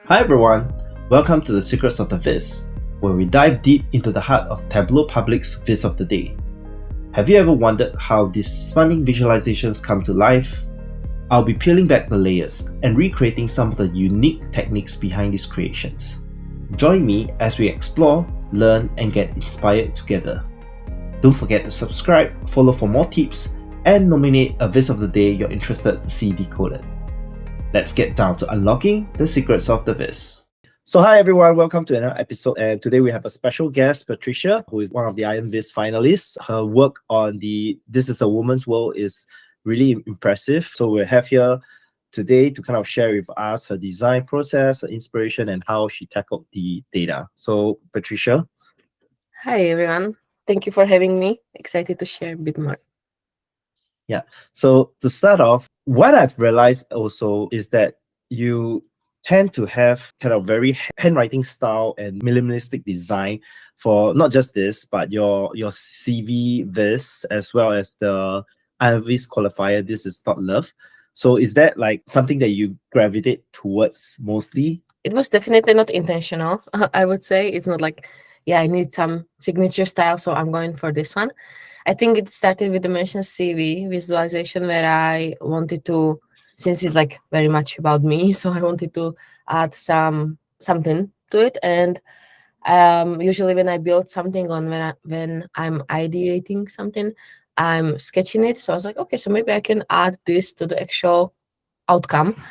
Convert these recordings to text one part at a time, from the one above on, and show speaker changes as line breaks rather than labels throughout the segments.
Hi everyone, welcome to the Secrets of the Viz, where we dive deep into the heart of Tableau Public's Viz of the Day. Have you ever wondered how these stunning visualizations come to life? I'll be peeling back the layers and recreating some of the unique techniques behind these creations. Join me as we explore, learn, and get inspired together. Don't forget to subscribe, follow for more tips, and nominate a Viz of the Day you're interested to see decoded. Let's get down to unlocking the secrets of the Viz. So hi everyone, welcome to another episode, and today we have a special guest, Patricia, who is one of the Iron Viz finalists. Her work on the This is a Woman's World is really impressive. So we have here today to kind of share with us her design process, her inspiration, and how she tackled the data. So Patricia.
Hi everyone. Thank you for having me. Excited to share a bit more.
Yeah. So to start off, what I've realized also is that you tend to have kind of very handwriting style and minimalistic design for not just this, but your CV Viz as well as the IVIS qualifier. This is not love. So is that like something that you gravitate towards mostly?
It was definitely not intentional. I would say it's not like, yeah, I need some signature style, so I'm going for this one. I think it started with the mentioned CV visualization where I wanted to, since it's like very much about me, so I wanted to add something to it. And usually when I build something on when I'm ideating something, I'm sketching it. So I was like, okay, so maybe I can add this to the actual outcome.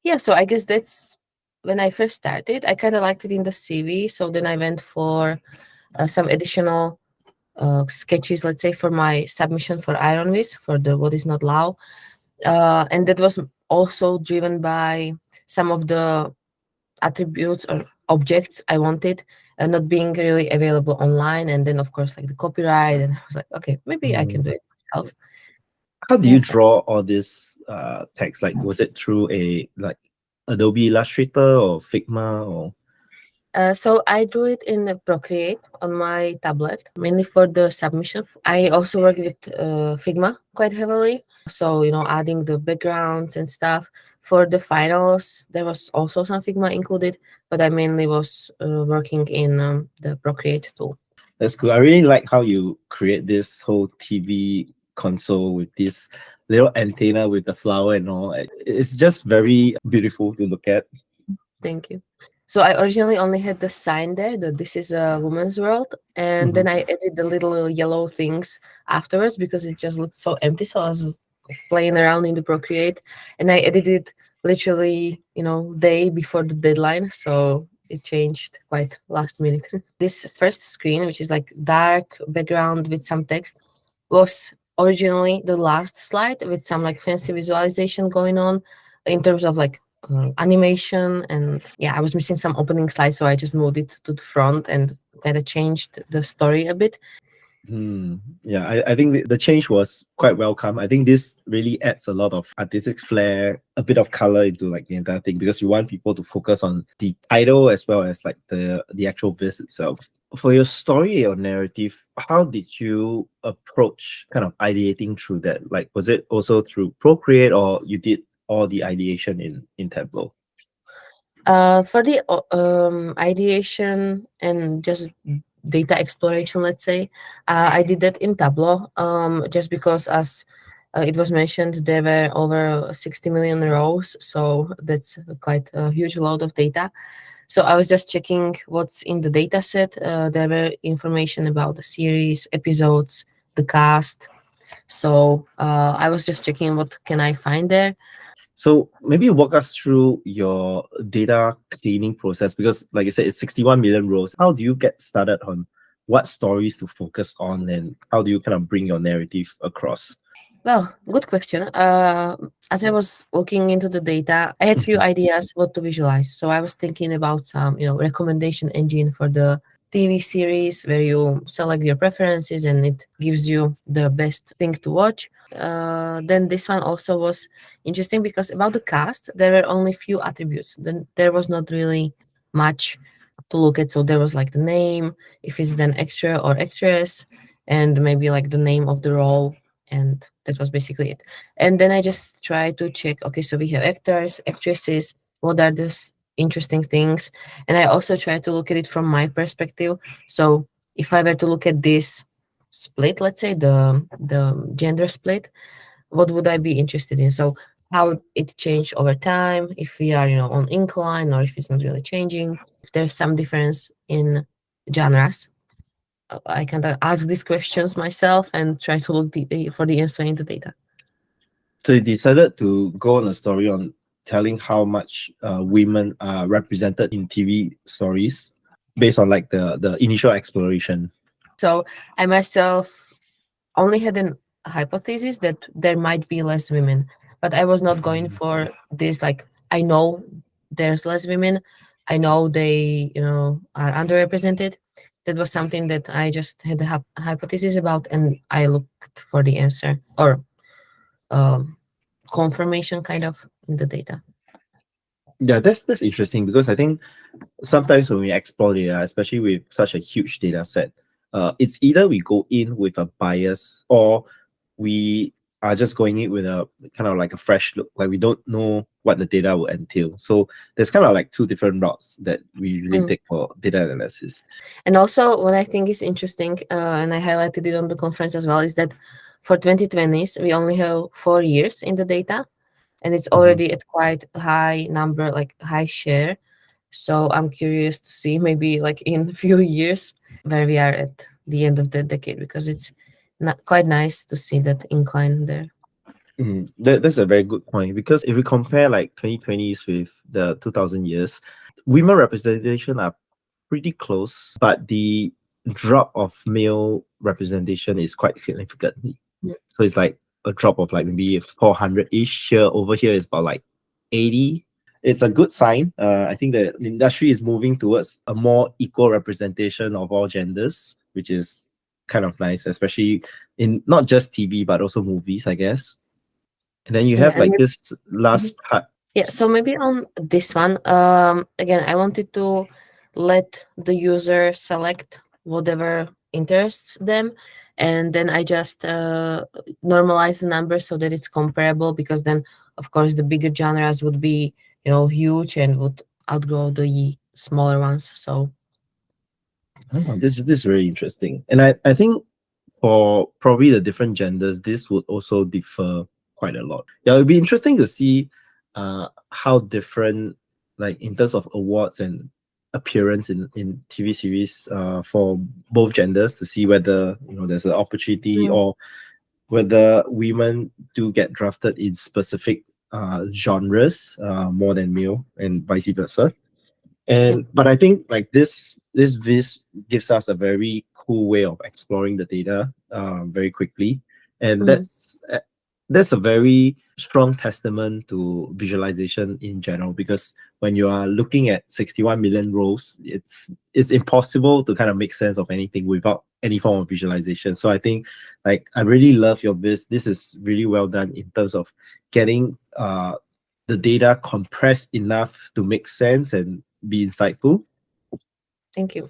Yeah, so I guess that's when I first started. I kind of liked it in the CV, so then I went for some additional sketches, let's say, for my submission for Ironviz for the What Is Not Law, and that was also driven by some of the attributes or objects I wanted not being really available online, and then of course like the copyright, and I was like, okay, maybe I can do it myself.
How do you
Yes.
draw all this text? Like, was it through a like Adobe Illustrator or Figma or?
So I drew it in Procreate on my tablet, mainly for the submission. I also work with Figma quite heavily. So, adding the backgrounds and stuff. For the finals, there was also some Figma included, but I mainly was working in the Procreate tool.
That's cool. I really like how you create this whole TV console with this little antenna with the flower and all. It's just very beautiful to look at.
Thank you. So I originally only had the sign there that this is a woman's world, and then
Mhm.
I added the little yellow things afterwards because it just looked so empty. So I was playing around in the Procreate, and I edited literally, day before the deadline. So it changed quite last minute. This first screen, which is like dark background with some text, was originally the last slide with some like fancy visualization going on in terms of like animation. And yeah, I was missing some opening slides, so I just moved it to the front and kind of changed the story a bit.
Yeah, I think the change was quite welcome. I think this really adds a lot of artistic flair, a bit of color into like the entire thing because you want people to focus on the title as well as like the actual Viz itself. For your story or narrative, how did you approach kind of ideating through that? Like, was it also through Procreate or you did all the ideation in Tableau?
For the ideation and just data exploration, let's say, I did that in Tableau, just because as it was mentioned, there were over 60 million rows, so that's quite a huge load of data. So I was just checking what's in the data set. There were information about the series, episodes, the cast. So I was just checking what can I find there.
So maybe walk us through your data cleaning process because, like I said, it's 61 million rows. How do you get started on what stories to focus on, and how do you kind of bring your narrative across?
Well, good question. As I was looking into the data, I had few ideas what to visualize. So I was thinking about some, recommendation engine for the TV series where you select your preferences and it gives you the best thing to watch. Then this one also was interesting because about the cast, there were only few attributes. Then there was not really much to look at. So there was like the name, if it's then actor or actress, and maybe like the name of the role, and that was basically it. And then I just tried to check, okay, so we have actors, actresses, what are the interesting things. And I also try to look at it from my perspective. So if I were to look at this split, let's say the gender split, what would I be interested in? So how it changed over time, if we are, on incline or if it's not really changing, if there's some difference in genres. I kind of ask these questions myself and try to look for the answer in the data.
So you decided to go on a story on telling how much women are represented in TV stories based on like the initial exploration.
So I myself only had an hypothesis that there might be less women, but I was not going for this. Like, I know there's less women, I know they, are underrepresented. That was something that I just had a hypothesis about, and I looked for the answer or um, confirmation kind of in the data.
Yeah, that's interesting because I think sometimes when we explore data, especially with such a huge data set, it's either we go in with a bias or we are just going in with a kind of like a fresh look, like we don't know what the data will entail. So there's kind of like two different routes that we usually
Mm.
take for data analysis.
And also, what I think is interesting, and I highlighted it on the conference as well, is that for 2020s, we only have 4 years in the data, and it's
Mhm.
already at quite high number, like high share. So I'm curious to see maybe like in a few years where we are at the end of the decade, because it's not quite nice to see that incline there.
That's a very good point because if we compare like 2020s with the 2000 years, women representation are pretty close, but the drop of male representation is quite significant.
Mm.
So it's like a drop of like maybe 400-ish. Here, over here is about like 80. It's a good sign. I think the industry is moving towards a more equal representation of all genders, which is kind of nice, especially in not just TV but also movies, I guess. And then you
Yeah,
have
and
like this
Mhm.
last part.
Yeah, so maybe on this one, again, I wanted to let the user select whatever interests them, and then I just normalize the numbers so that it's comparable, because then, of course, the bigger genres would be, huge and would outgrow the smaller ones. So,
Oh, this is very interesting. And I think for probably the different genders, this would also differ quite a lot. Yeah, it would be interesting to see how different, like in terms of awards and appearance in TV series for both genders, to see whether there's an opportunity
Mm,
or whether women do get drafted in specific genres more than male and vice versa.
yeah.
And but I think like this Viz gives us a very cool way of exploring the data very quickly, and
Mm,
that's a very strong testament to visualization in general, because when you are looking at 61 million rows, it's impossible to kind of make sense of anything without any form of visualization. So I think like I really love your Viz. This is really well done in terms of getting the data compressed enough to make sense and be insightful.
thank you.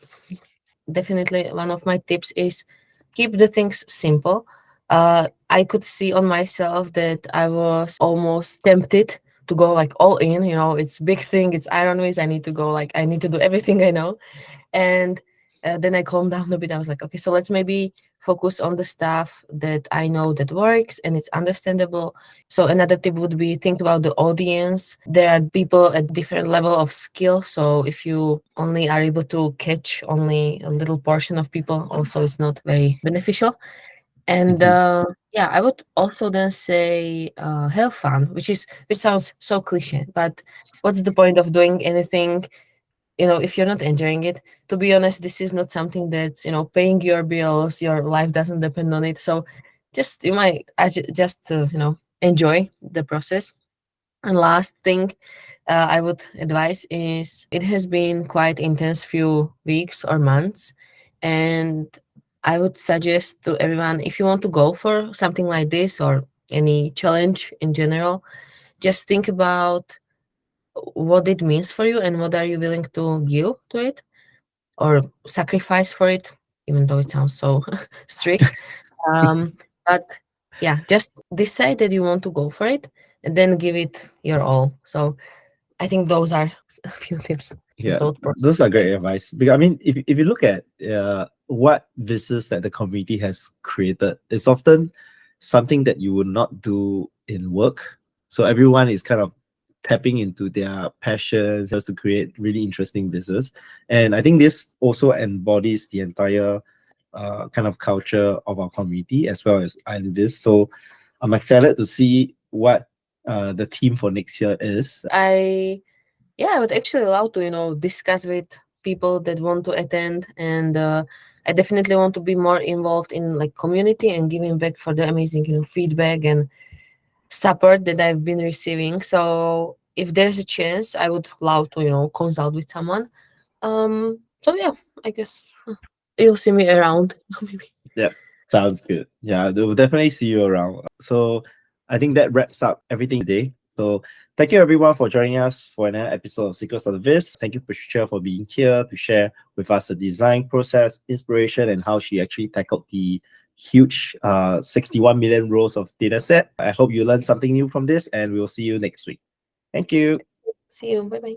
Definitely, one of my tips is keep the things simple. I could see on myself that I was almost tempted to go like all in. It's big thing. It's Iron Wiz. I need to go like I need to do everything I know. And then I calmed down a bit. I was like, okay, so let's maybe focus on the stuff that I know that works and it's understandable. So another tip would be think about the audience. There are people at different level of skill. So if you only are able to catch only a little portion of people, also it's not very beneficial. And
Mhm.
yeah, I would also then say have fun, which sounds so cliche, but what's the point of doing anything if you're not enjoying it? To be honest, this is not something that's paying your bills, your life doesn't depend on it. So just you might just enjoy the process. And last thing I would advise is, it has been quite intense few weeks or months, and I would suggest to everyone, if you want to go for something like this or any challenge in general, just think about what it means for you and what are you willing to give to it or sacrifice for it, even though it sounds so strict. um, but yeah, just decide that you want to go for it and then give it your all. So I think those are a few tips for
Yeah,
both process.
those are great advice. Because I mean, if you look at what visits that the community has created, it's often something that you would not do in work. So everyone is kind of tapping into their passions just to create really interesting business. And I think this also embodies the entire kind of culture of our community as well as Viz. So I'm excited to see what the theme for next year is.
I would actually love to, discuss with people that want to attend, and I definitely want to be more involved in like community and giving back for the amazing, feedback and support that I've been receiving. So if there's a chance, I would love to, consult with someone. So yeah, I guess you'll see me around. Maybe.
Yeah, sounds good. Yeah, we'll definitely see you around. So I think that wraps up everything today. So thank you everyone for joining us for another episode of Secrets of the Viz. Thank you, Patricia, for being here to share with us the design process, inspiration, and how she actually tackled the huge 61 million rows of data set. I hope you learned something new from this, and we'll see you next week. Thank you.
See you. Bye bye.